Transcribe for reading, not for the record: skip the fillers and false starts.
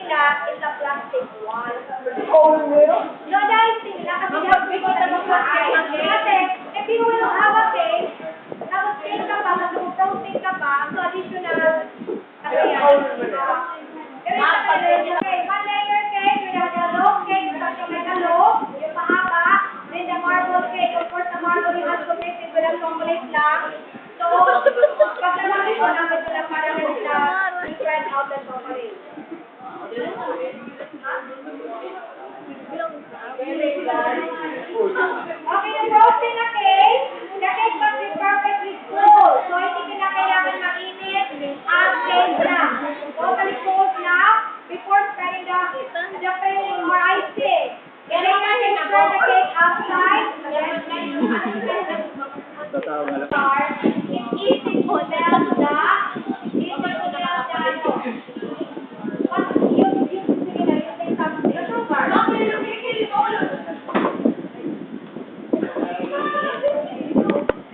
nila is a plastic one. Oh, no? No, dahil sila kasi nagpikot na ng plastic. Kasi, if you will have a cake, tapos cake ka pa, mag-protein ka pa, so additional, ano yan? Okay, one layer cake, we have the loaf cake, tapos may loaf, yung mahaba, then the marble cake, of course, the marble you have to mix it with a chocolate lang. So, pag naman ito, namin ko lang para nila spread out the chocolate. Okay, the frosting na cake, the cake must be perfectly full. So, hindi kinakailangan